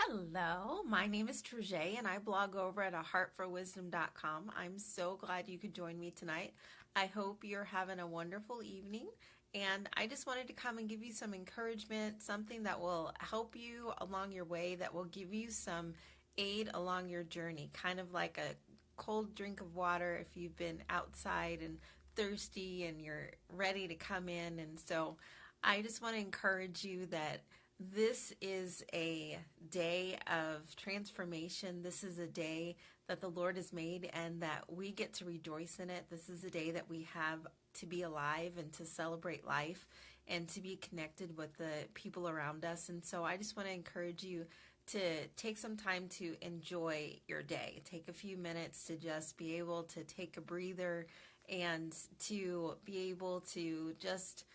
Hello, my name is Trujay and I blog over at aheartforwisdom.com. I'm so glad you could join me tonight. I hope you're having a wonderful evening, and I just wanted to come and give you some encouragement, something that will help you along your way, that will give you some aid along your journey, kind of like a cold drink of water if you've been outside and thirsty and you're ready to come in. And so I just want to encourage you that this is a day of transformation. This is a day that the Lord has made and that we get to rejoice in it. This is a day that we have to be alive and to celebrate life and to be connected with the people around us. And so I just want to encourage you to take some time to enjoy your day. Take a few minutes to just be able to take a breather and to be able to just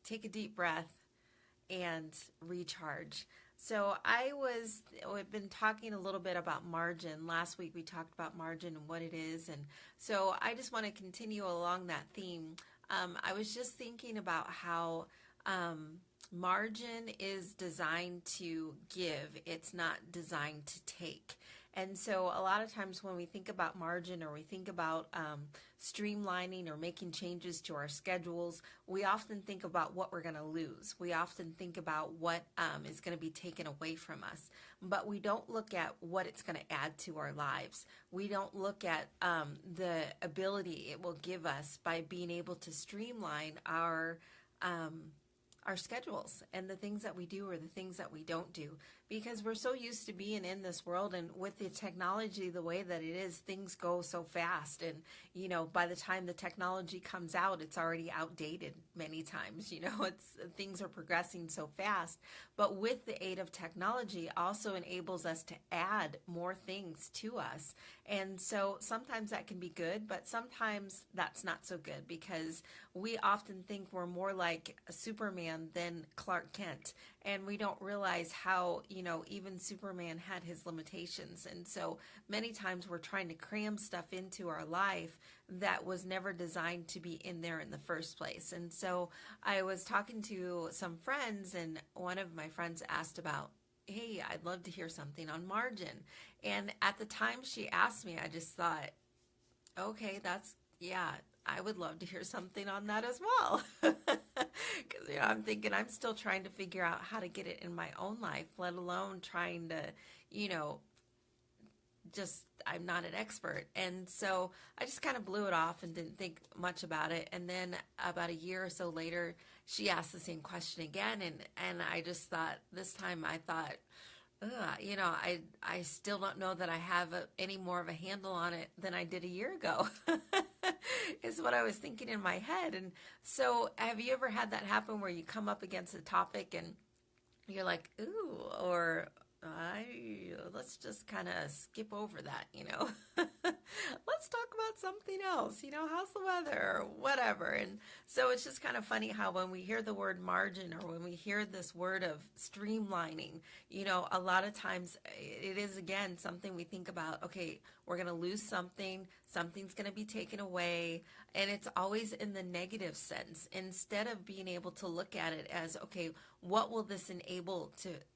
take a deep breath and recharge. So I've been talking a little bit about margin. Last week we talked about margin and what it is, and so I just want to continue along that theme. I was just thinking about how margin is designed to give. It's not designed to take. And so a lot of times when we think about margin, or we think about streamlining or making changes to our schedules, we often think about what we're going to lose. We often think about what is going to be taken away from us. But we don't look at what it's going to add to our lives. We don't look at the ability it will give us by being able to streamline our schedules and the things that we do or the things that we don't do, because we're so used to being in this world, and with the technology the way that it is, things go so fast, and by the time the technology comes out, it's already outdated many times. It's things are progressing so fast, but with the aid of technology also enables us to add more things to us. And so sometimes that can be good, but sometimes that's not so good, because we often think we're more like a Superman than Clark Kent. And we don't realize how, even Superman had his limitations. And so many times we're trying to cram stuff into our life that was never designed to be in there in the first place. And so I was talking to some friends, and one of my friends asked about, hey, I'd love to hear something on margin. And at the time she asked me, I just thought, okay, yeah, I would love to hear something on that as well. Because I'm thinking I'm still trying to figure out how to get it in my own life, let alone trying to, you know, just I'm not an expert. And so I just kind of blew it off and didn't think much about it. And then about a year or so later, she asked the same question again. And I just thought, this time I thought, ugh, I still don't know that I have any more of a handle on it than I did a year ago, is what I was thinking in my head. And so have you ever had that happen where you come up against a topic and you're like, ooh, or let's just kind of skip over that. Let's talk about something else, how's the weather or whatever. And so it's just kind of funny how when we hear the word margin, or when we hear this word of streamlining, a lot of times it is, again, something we think about. Okay, we're going to lose something, something's going to be taken away, and it's always in the negative sense, instead of being able to look at it as, okay, what will this enable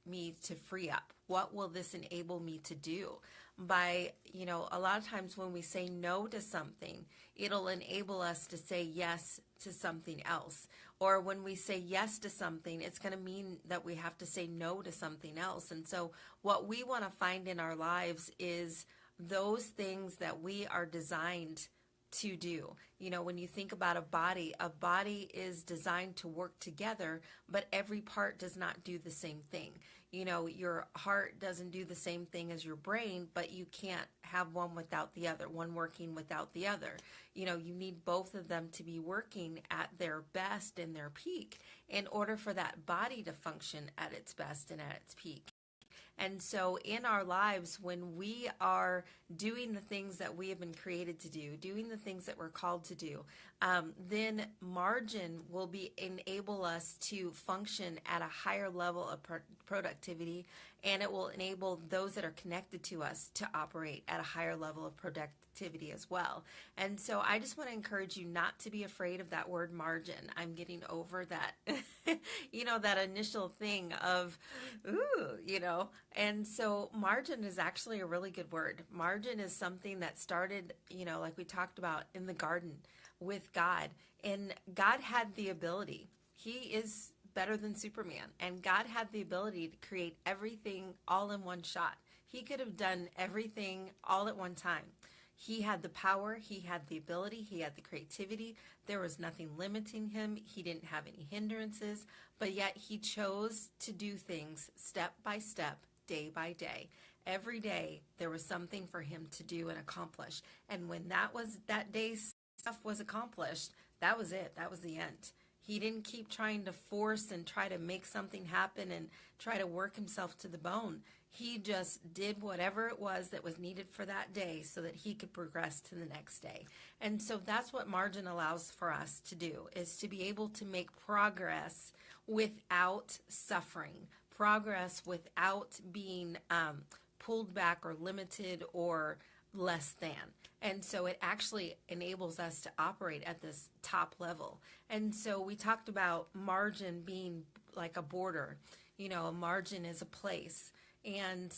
me to free up? What will this enable me to do? By, a lot of times when we say no to something, it'll enable us to say yes to something else. Or when we say yes to something, it's going to mean that we have to say no to something else. And so what we want to find in our lives is those things that we are designed to do. When you think about a body is designed to work together, but every part does not do the same thing. Your heart doesn't do the same thing as your brain, but you can't have one without the other, one working without the other. You need both of them to be working at their best and their peak in order for that body to function at its best and at its peak. And so in our lives, when we are doing the things that we have been created to do, doing the things that we're called to do, then margin will enable us to function at a higher level of productivity, and it will enable those that are connected to us to operate at a higher level of productivity as well. And so I just want to encourage you not to be afraid of that word margin. I'm getting over that, that initial thing of, ooh. And so margin is actually a really good word. Margin is something that started, like we talked about in the garden with God. And God had the ability. He is better than Superman. And God had the ability to create everything all in one shot. He could have done everything all at one time. He had the power, he had the ability, he had the creativity. There was nothing limiting him. He didn't have any hindrances, but yet he chose to do things step by step, day by day. Every day there was something for him to do and accomplish. And when that day's stuff was accomplished, that was it. That was the end. He didn't keep trying to force and try to make something happen and try to work himself to the bone. He just did whatever it was that was needed for that day so that he could progress to the next day. And so that's what margin allows for us to do, is to be able to make progress without suffering, progress without being pulled back or limited or less than. And so it actually enables us to operate at this top level. And so we talked about margin being like a border. A margin is a place. And,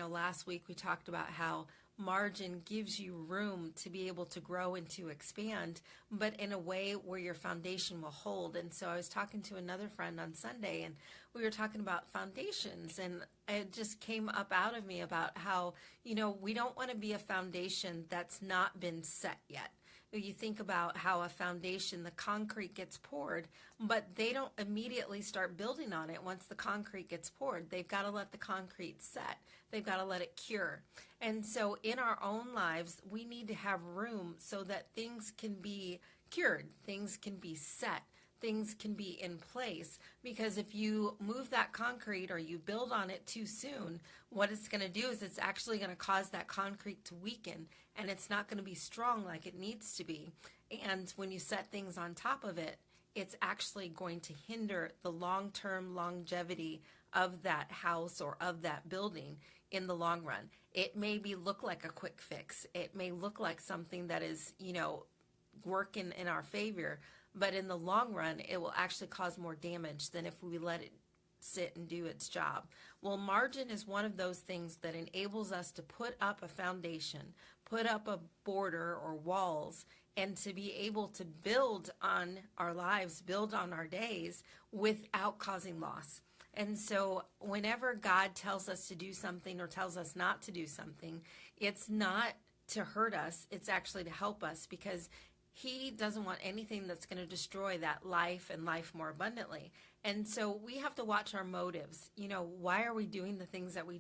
last week we talked about how margin gives you room to be able to grow and to expand, but in a way where your foundation will hold. And so I was talking to another friend on Sunday, and we were talking about foundations, and it just came up out of me about how, we don't want to be a foundation that's not been set yet. You think about how a foundation, the concrete gets poured, but they don't immediately start building on it once the concrete gets poured. They've got to let the concrete set. They've got to let it cure. And so in our own lives, we need to have room so that things can be cured, things can be set, things can be in place. Because if you move that concrete or you build on it too soon, what it's going to do is it's actually going to cause that concrete to weaken, and it's not going to be strong like it needs to be. And when you set things on top of it, it's actually going to hinder the long-term longevity of that house or of that building in the long run. It may look like a quick fix. It may look like something that is, working in our favor, but in the long run, it will actually cause more damage than if we let it sit and do its job. Well, margin is one of those things that enables us to put up a foundation, put up a border or walls, and to be able to build on our lives, build on our days without causing loss. And so whenever God tells us to do something or tells us not to do something, it's not to hurt us, it's actually to help us, because He doesn't want anything that's going to destroy that life and life more abundantly. And so we have to watch our motives. Why are we doing the things that we're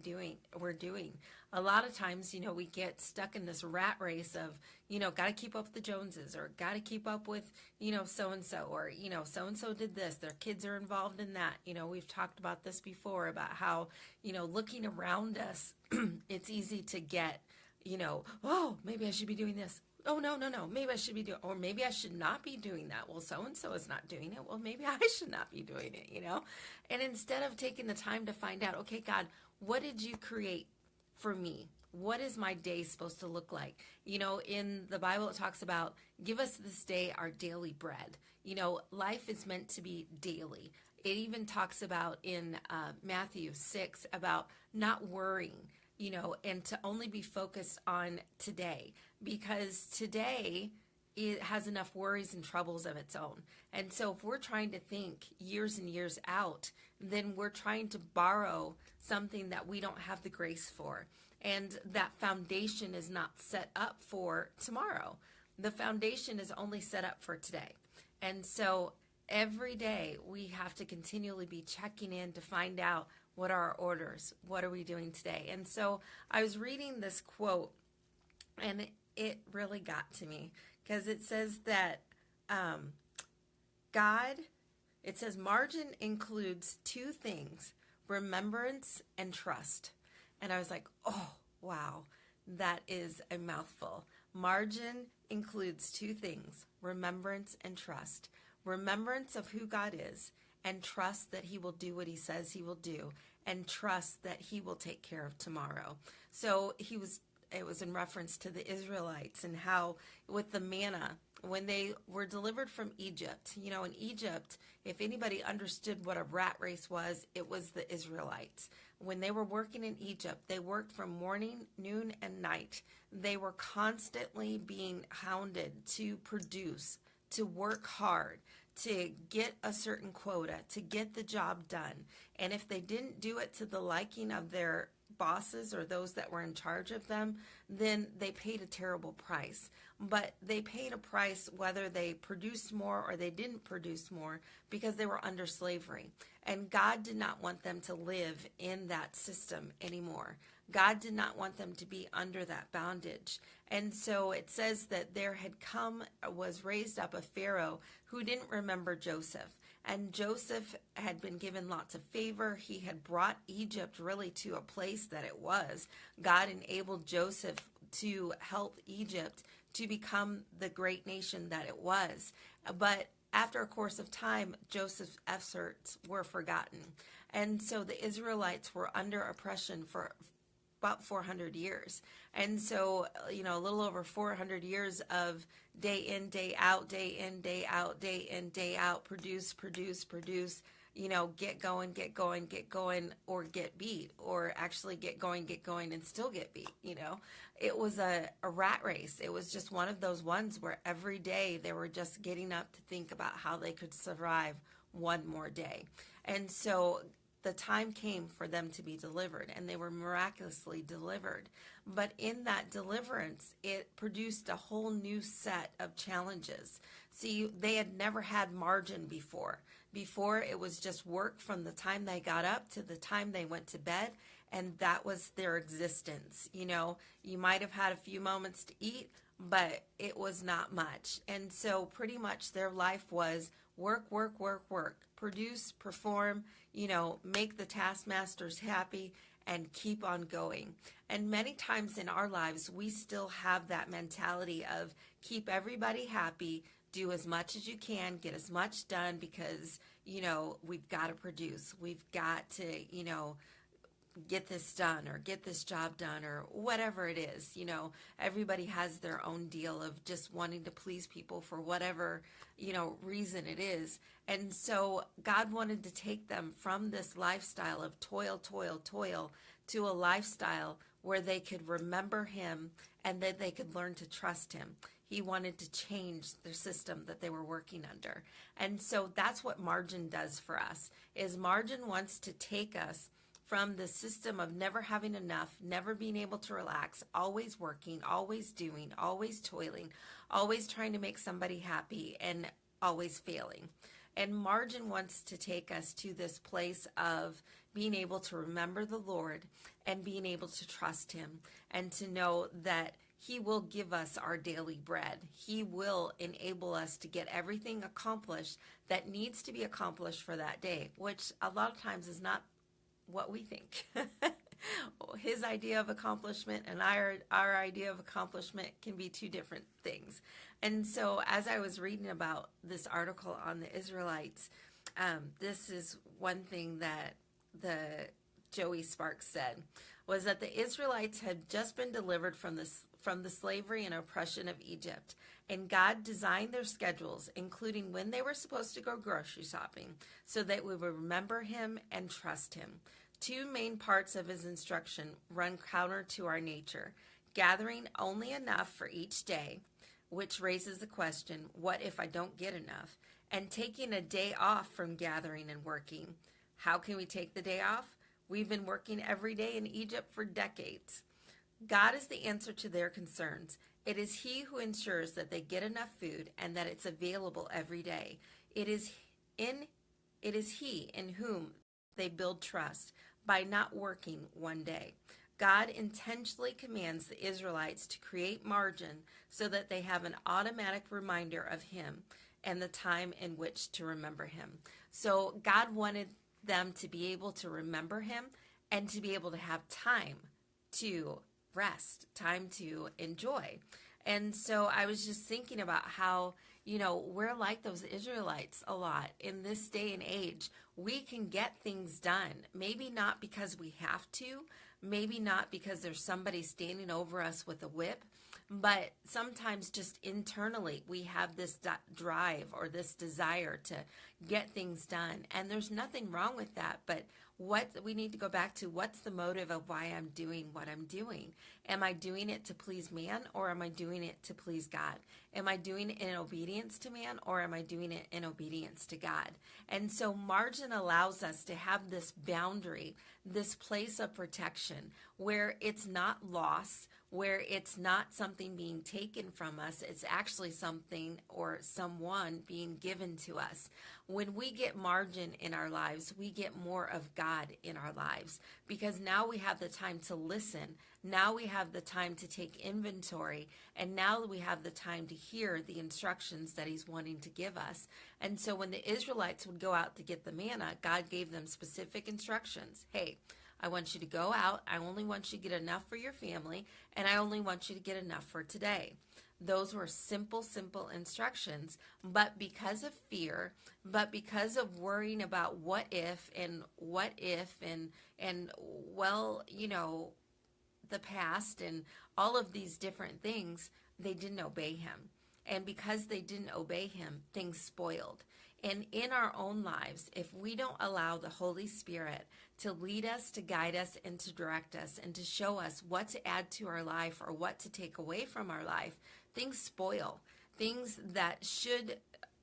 doing? A lot of times, we get stuck in this rat race of, got to keep up with the Joneses, or got to keep up with, so-and-so, or, so-and-so did this. Their kids are involved in that. We've talked about this before about how, looking around us, it's easy to get, oh, maybe I should be doing this. Oh, no, maybe I should be doing, or maybe I should not be doing that. Well, so-and-so is not doing it. Well, maybe I should not be doing it, And instead of taking the time to find out, okay, God, what did you create for me? What is my day supposed to look like? In the Bible, it talks about, give us this day our daily bread. Life is meant to be daily. It even talks about in Matthew 6 about not worrying, and to only be focused on today, because today it has enough worries and troubles of its own. And so if we're trying to think years and years out, then we're trying to borrow something that we don't have the grace for. And that foundation is not set up for tomorrow. The foundation is only set up for today. And so every day we have to continually be checking in to find out, what are our orders? What are we doing today? And so I was reading this quote, and it really got to me, because it says that it says margin includes two things, remembrance and trust. And I was like, oh, wow, that is a mouthful. Margin includes two things: remembrance and trust. Remembrance of who God is, and trust that he will do what he says he will do, and trust that he will take care of tomorrow. So it was in reference to the Israelites and how with the manna, when they were delivered from Egypt, in Egypt, if anybody understood what a rat race was, it was the Israelites. When they were working in Egypt, they worked from morning, noon, and night. They were constantly being hounded to produce, to work hard, to get a certain quota, to get the job done. And if they didn't do it to the liking of their bosses or those that were in charge of them, then they paid a terrible price. But they paid a price whether they produced more or they didn't produce more, because they were under slavery. And God did not want them to live in that system anymore. God did not want them to be under that bondage. And so it says that was raised up a Pharaoh who didn't remember Joseph. And Joseph had been given lots of favor. He had brought Egypt really to a place that it was. God enabled Joseph to help Egypt to become the great nation that it was. But after a course of time, Joseph's efforts were forgotten. And so the Israelites were under oppression for about 400 years. And so, a little over 400 years of day in, day out, day in, day out, day in, day out, produce, get going, or get beat, or actually get going, and still get beat. It was a rat race. It was just one of those ones where every day they were just getting up to think about how they could survive one more day. And so the time came for them to be delivered, and they were miraculously delivered. But in that deliverance, it produced a whole new set of challenges. See, they had never had margin before. Before, it was just work from the time they got up to the time they went to bed, and that was their existence. You might have had a few moments to eat, but it was not much. And so pretty much their life was work, produce, perform, make the taskmasters happy, and keep on going. And many times in our lives, we still have that mentality of keep everybody happy, do as much as you can, get as much done, because, we've got to produce. We've got to, get this done or get this job done or whatever it is. Everybody has their own deal of just wanting to please people for whatever, reason it is. And so God wanted to take them from this lifestyle of toil to a lifestyle where they could remember him and that they could learn to trust him. He wanted to change the system that they were working under. And so that's what margin does for us, is margin wants to take us from the system of never having enough, never being able to relax, always working, always doing, always toiling, always trying to make somebody happy, and always failing. And margin wants to take us to this place of being able to remember the Lord and being able to trust him and to know that he will give us our daily bread. He will enable us to get everything accomplished that needs to be accomplished for that day, which a lot of times is not what we think. His idea of accomplishment and our idea of accomplishment can be two different things. And so as I was reading about this article on the Israelites, this is one thing that the Joey Sparks said, was that the Israelites had just been delivered from the slavery and oppression of Egypt. And God designed their schedules, including when they were supposed to go grocery shopping, so that we would remember him and trust him. Two main parts of his instruction run counter to our nature: gathering only enough for each day, which raises the question, what if I don't get enough? And taking a day off from gathering and working. How can we take the day off? We've been working every day in Egypt for decades. God is the answer to their concerns. It is he who ensures that they get enough food and that it's available every day. It is he in whom they build trust by not working one day. God intentionally commands the Israelites to create margin so that they have an automatic reminder of him and the time in which to remember him. So God wanted them to be able to remember him and to be able to have time to rest, time to enjoy. And so I was just thinking about how, we're like those Israelites a lot in this day and age. We can get things done, maybe not because we have to, maybe not because there's somebody standing over us with a whip, but sometimes just internally we have this drive or this desire to get things done. And there's nothing wrong with that, but what we need to go back to, what's the motive of why I'm doing what I'm doing? Am I doing it to please man, or am I doing it to please God? Am I doing it in obedience to man, or am I doing it in obedience to God? And so margin allows us to have this boundary, this place of protection where it's not loss, where it's not something being taken from us. It's actually something or someone being given to us. When we get margin in our lives, we get more of God in our lives, because now we have the time to listen. Now we have the time to take inventory, and now we have the time to hear the instructions that he's wanting to give us. And so when the Israelites would go out to get the manna, God gave them specific instructions. Hey, I want you to go out. I only want you to get enough for your family, and I only want you to get enough for today. Those were simple instructions, but because of fear, but because of worrying about what if and well, the past and all of these different things, they didn't obey him. And because they didn't obey him, things spoiled. And in our own lives, if we don't allow the Holy Spirit to lead us, to guide us, and to direct us, and to show us what to add to our life or what to take away from our life, things spoil. Things that should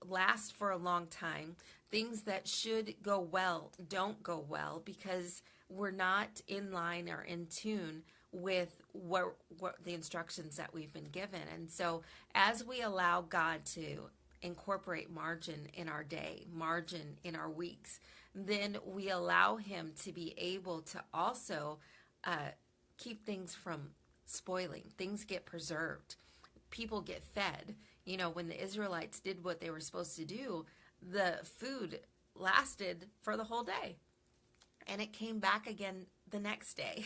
last for a long time, things that should go well, don't go well, because we're not in line or in tune with what the instructions that we've been given. And so as we allow God to incorporate margin in our day, margin in our weeks, then we allow him to be able to also keep things from spoiling. Things get preserved. People get fed. When the Israelites did what they were supposed to do, the food lasted for the whole day. And it came back again the next day.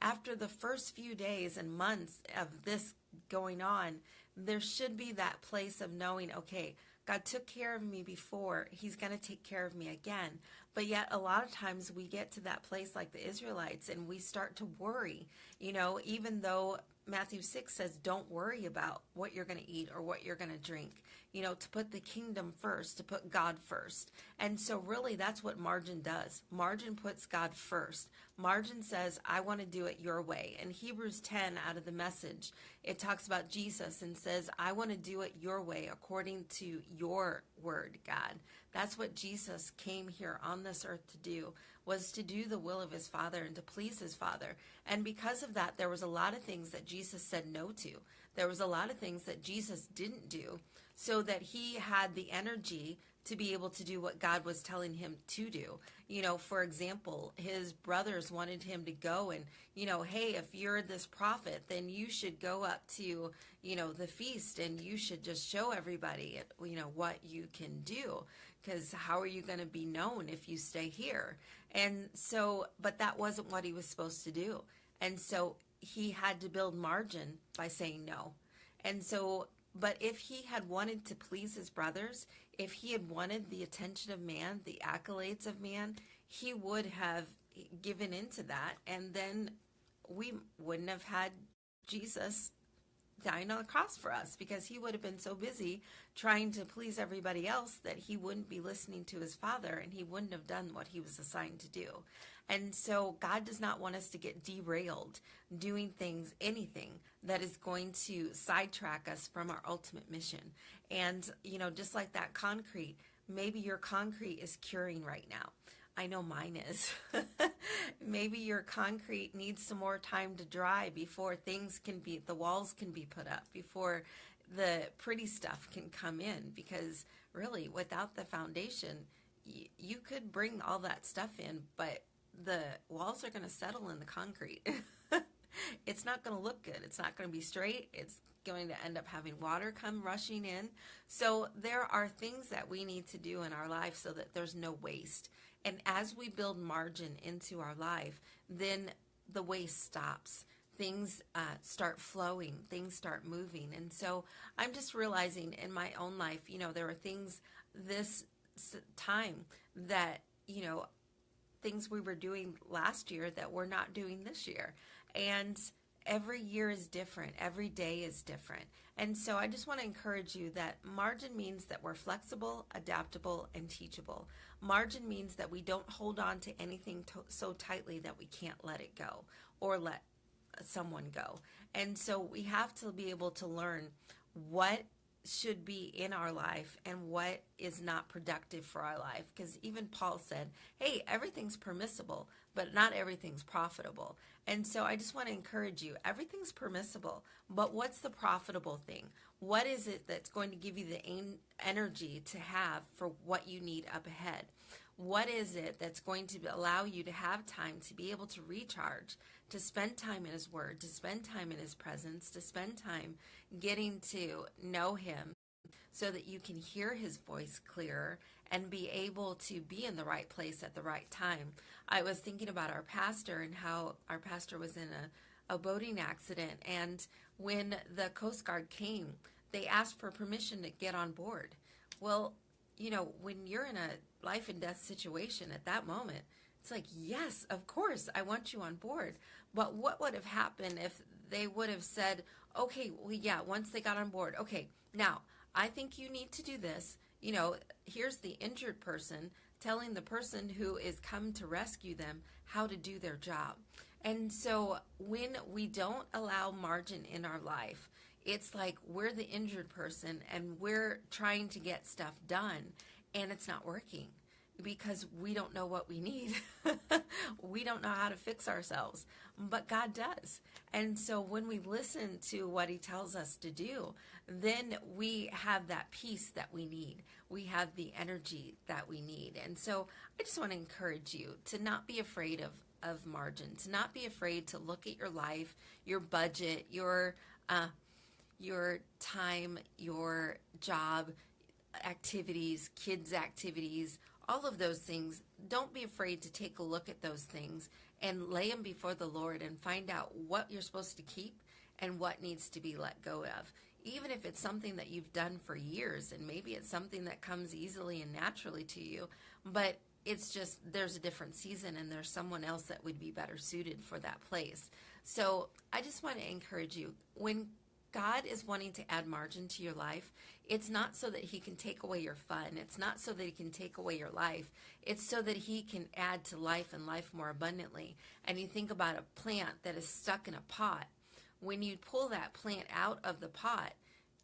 After the first few days and months of this going on, there should be that place of knowing, okay, God took care of me before, he's going to take care of me again. But yet a lot of times we get to that place like the Israelites and we start to worry, even though Matthew 6 says, don't worry about what you're going to eat or what you're going to drink, to put the kingdom first, to put God first. And so really that's what margin does. Margin puts God first. Margin says, I want to do it your way. In Hebrews 10 out of the Message, it talks about Jesus and says, I want to do it your way according to your word, God. That's what Jesus came here on this earth to do, was to do the will of his Father and to please his Father. And because of that, there was a lot of things that Jesus said no to. There was a lot of things that Jesus didn't do, so that he had the energy to be able to do what God was telling him to do. For example, his brothers wanted him to go and, hey, if you're this prophet, then you should go up to, the feast and you should just show everybody, what you can do. Because how are you going to be known if you stay here? And so, but that wasn't what he was supposed to do. And so he had to build margin by saying no. And so, but if he had wanted to please his brothers, if he had wanted the attention of man, the accolades of man, he would have given into that. And then we wouldn't have had Jesus dying on the cross for us, because he would have been so busy trying to please everybody else that he wouldn't be listening to his Father, and he wouldn't have done what he was assigned to do. And so God does not want us to get derailed doing things, anything that is going to sidetrack us from our ultimate mission. And, just like that concrete, maybe your concrete is curing right now. I know mine is. Maybe your concrete needs some more time to dry before the walls can be put up, before the pretty stuff can come in, because really without the foundation, you could bring all that stuff in, but the walls are going to settle in the concrete. It's not going to look good. It's not going to be straight. It's going to end up having water come rushing in. So there are things that we need to do in our life so that there's no waste. And as we build margin into our life, then the waste stops. things start flowing, things start moving. And so I'm just realizing in my own life, there are things this time that, things we were doing last year that we're not doing this year. And every year is different, every day is different. And so I just want to encourage you that margin means that we're flexible, adaptable, and teachable. Margin means that we don't hold on to anything so tightly that we can't let it go or let someone go. And so we have to be able to learn what should be in our life and what is not productive for our life. Because even Paul said, hey, everything's permissible, but not everything's profitable. And so I just want to encourage you, everything's permissible, but what's the profitable thing? What is it that's going to give you the energy to have for what you need up ahead? What is it that's going to allow you to have time to be able to recharge, to spend time in His Word, to spend time in His presence, to spend time getting to know Him so that you can hear His voice clearer and be able to be in the right place at the right time? I was thinking about our pastor and how our pastor was in a boating accident, and when the Coast Guard came, they asked for permission to get on board. Well, when you're in a life and death situation at that moment, it's like, yes, of course, I want you on board. But what would have happened if they would have said, okay, well, yeah, once they got on board, okay, now I think you need to do this. Here's the injured person telling the person who is come to rescue them how to do their job. And so when we don't allow margin in our life, it's like we're the injured person and we're trying to get stuff done and it's not working because we don't know what we need. We don't know how to fix ourselves, but God does. And so when we listen to what He tells us to do, then we have that peace that we need. We have the energy that we need. And so I just want to encourage you to not be afraid of margin, to not be afraid to look at your life, your budget, your time, your job, activities, kids' activities, all of those things. Don't be afraid to take a look at those things and lay them before the Lord and find out what you're supposed to keep and what needs to be let go of. Even if it's something that you've done for years and maybe it's something that comes easily and naturally to you, but it's just there's a different season and there's someone else that would be better suited for that place. So I just want to encourage you, when God is wanting to add margin to your life, it's not so that He can take away your fun. It's not so that He can take away your life. It's so that He can add to life and life more abundantly. And you think about a plant that is stuck in a pot. When you pull that plant out of the pot,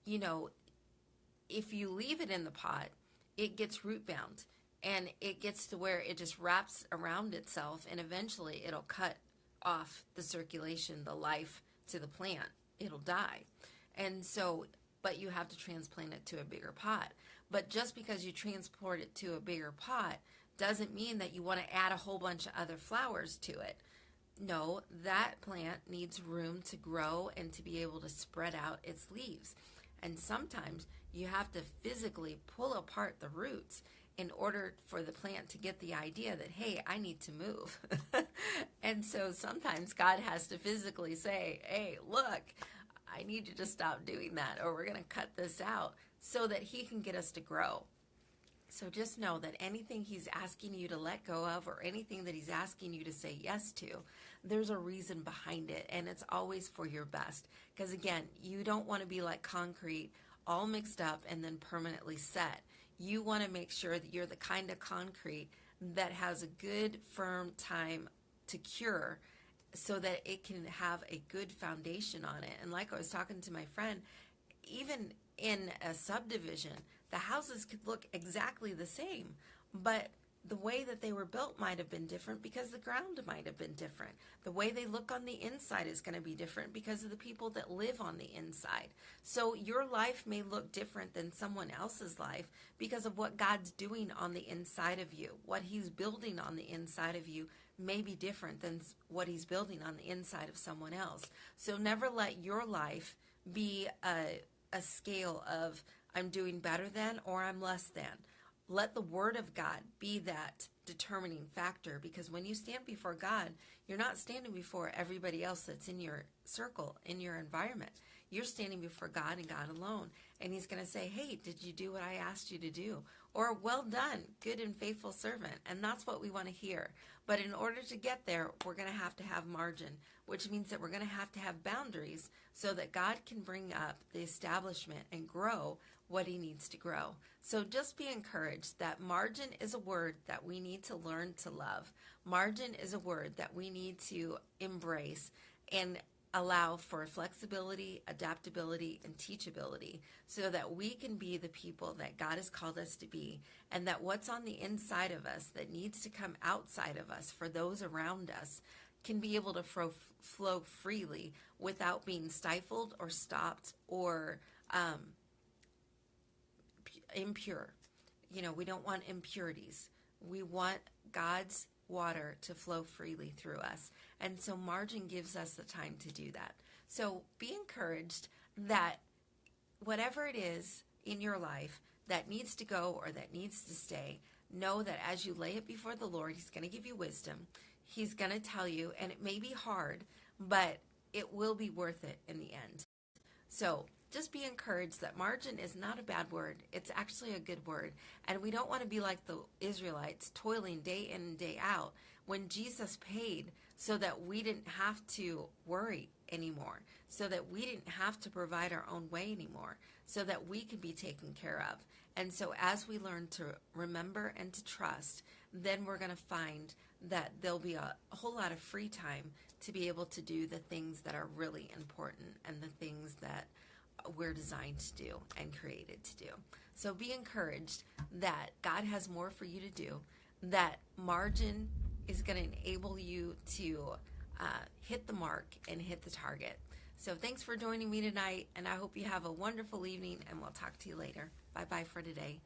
if you leave it in the pot, it gets root bound and it gets to where it just wraps around itself and eventually it'll cut off the circulation, the life to the plant. It'll die. And so, but you have to transplant it to a bigger pot. But just because you transport it to a bigger pot doesn't mean that you want to add a whole bunch of other flowers to it. No, that plant needs room to grow and to be able to spread out its leaves. And sometimes you have to physically pull apart the roots in order for the plant to get the idea that, hey, I need to move. And so sometimes God has to physically say, hey, look, I need you to stop doing that, or we're going to cut this out so that He can get us to grow. So just know that anything He's asking you to let go of or anything that He's asking you to say yes to, there's a reason behind it, and it's always for your best. Because again, you don't want to be like concrete, all mixed up and then permanently set. You want to make sure that you're the kind of concrete that has a good, firm time to cure so that it can have a good foundation on it. And like I was talking to my friend, even in a subdivision, the houses could look exactly the same, but the way that they were built might have been different because the ground might have been different. The way they look on the inside is going to be different because of the people that live on the inside. So your life may look different than someone else's life because of what God's doing on the inside of you. What He's building on the inside of you may be different than what He's building on the inside of someone else. So never let your life be a scale of I'm doing better than or I'm less than. let the Word of God be that determining factor, because when you stand before God, you're not standing before everybody else that's in your circle, in your environment. You're standing before God and God alone. And he's going to say, hey, did you do what I asked you to do? Or, well done, good and faithful servant. And that's what we want to hear. But in order to get there, we're going to have margin, which means that we're going to have boundaries so that God can bring up the establishment and grow what he needs to grow. So just be encouraged that margin is a word that we need to learn to love. Margin is a word that we need to embrace and allow for flexibility, adaptability, and teachability so that we can be the people that God has called us to be, and that what's on the inside of us that needs to come outside of us for those around us can be able to flow freely without being stifled or stopped or impure. We don't want impurities. We want God's water to flow freely through us. And so margin gives us the time to do that. So be encouraged that whatever it is in your life that needs to go or that needs to stay, know that as you lay it before the Lord, he's going to give you wisdom. He's going to tell you, and it may be hard, but it will be worth it in the end. So just be encouraged that margin is not a bad word. It's actually a good word. And we don't want to be like the Israelites, toiling day in and day out, when Jesus paid so that we didn't have to worry anymore, so that we didn't have to provide our own way anymore, so that we could be taken care of. And so as we learn to remember and to trust, then we're going to find that there'll be a whole lot of free time to be able to do the things that are really important and the things that we're designed to do and created to do. So be encouraged that God has more for you to do, that margin is going to enable you to hit the mark and hit the target. So thanks for joining me tonight, and I hope you have a wonderful evening, and we'll talk to you later. Bye-bye for today.